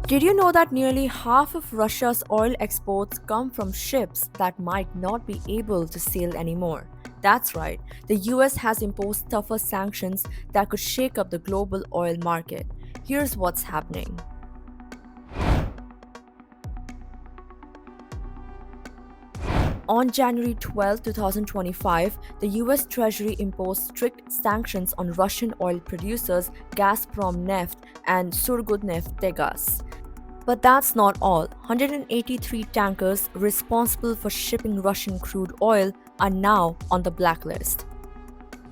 Did you know that nearly half of Russia's oil exports come from ships that might not be able to sail anymore? That's right, the US has imposed tougher sanctions that could shake up the global oil market. Here's what's happening. On January 12, 2025, the US Treasury imposed strict sanctions on Russian oil producers Gazprom Neft and Surgutneft. But that's not all. 183 tankers responsible for shipping Russian crude oil are now on the blacklist.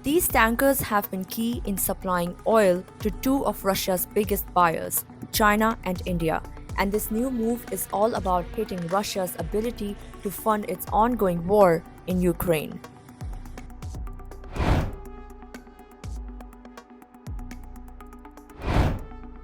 These tankers have been key in supplying oil to two of Russia's biggest buyers, China and India. And this new move is all about hitting Russia's ability to fund its ongoing war in Ukraine.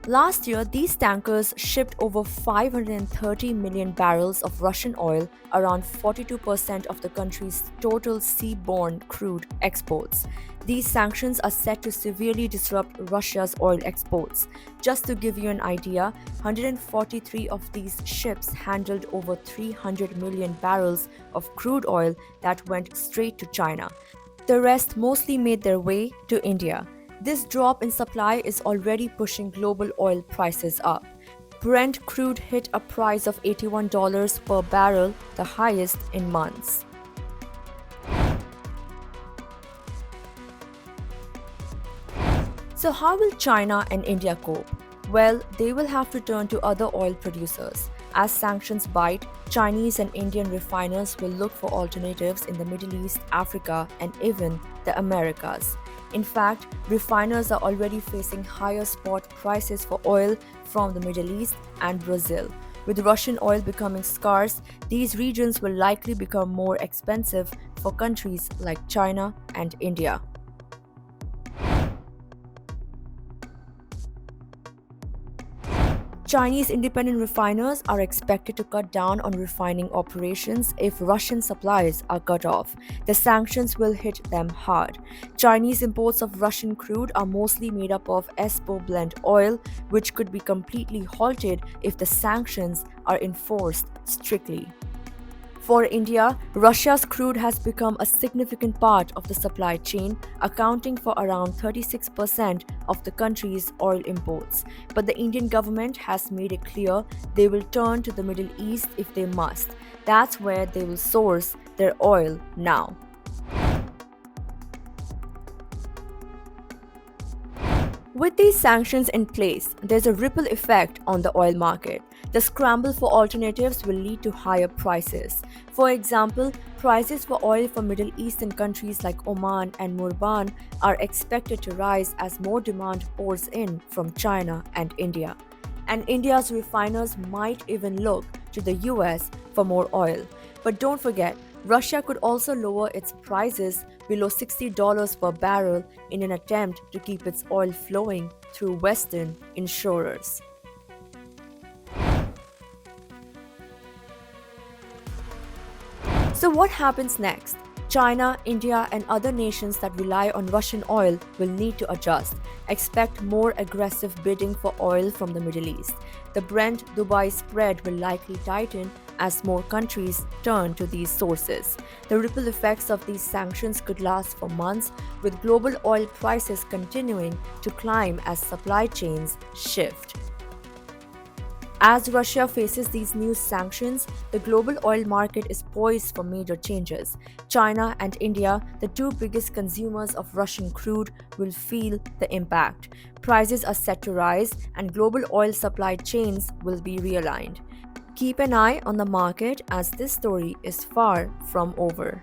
Last year, these tankers shipped over 530 million barrels of Russian oil, around 42% of the country's total seaborne crude exports. These sanctions are set to severely disrupt Russia's oil exports. Just to give you an idea, 143 of these ships handled over 300 million barrels of crude oil that went straight to China. The rest mostly made their way to India. This drop in supply is already pushing global oil prices up. Brent crude hit a price of $81 per barrel, the highest in months. So, how will China and India cope? Well, they will have to turn to other oil producers. As sanctions bite, Chinese and Indian refiners will look for alternatives in the Middle East, Africa, and even the Americas. In fact, refiners are already facing higher spot prices for oil from the Middle East and Brazil. With Russian oil becoming scarce, these regions will likely become more expensive for countries like China and India. Chinese independent refiners are expected to cut down on refining operations if Russian supplies are cut off. The sanctions will hit them hard. Chinese imports of Russian crude are mostly made up of ESPO blend oil, which could be completely halted if the sanctions are enforced strictly. For India, Russia's crude has become a significant part of the supply chain, accounting for around 36% of the country's oil imports. But the Indian government has made it clear they will turn to the Middle East if they must. That's where they will source their oil now. With these sanctions in place, there's a ripple effect on the oil market. The scramble for alternatives will lead to higher prices. For example, prices for oil from Middle Eastern countries like Oman and Murban are expected to rise as more demand pours in from China and India. And India's refiners might even look to the US for more oil. But don't forget, Russia could also lower its prices below $60 per barrel in an attempt to keep its oil flowing through Western insurers. So, what happens next? China, India, and other nations that rely on Russian oil will need to adjust. Expect more aggressive bidding for oil from the Middle East. The Brent Dubai spread will likely tighten as more countries turn to these sources. The ripple effects of these sanctions could last for months, with global oil prices continuing to climb as supply chains shift. As Russia faces these new sanctions, the global oil market is poised for major changes. China and India, the two biggest consumers of Russian crude, will feel the impact. Prices are set to rise, and global oil supply chains will be realigned. Keep an eye on the market as this story is far from over.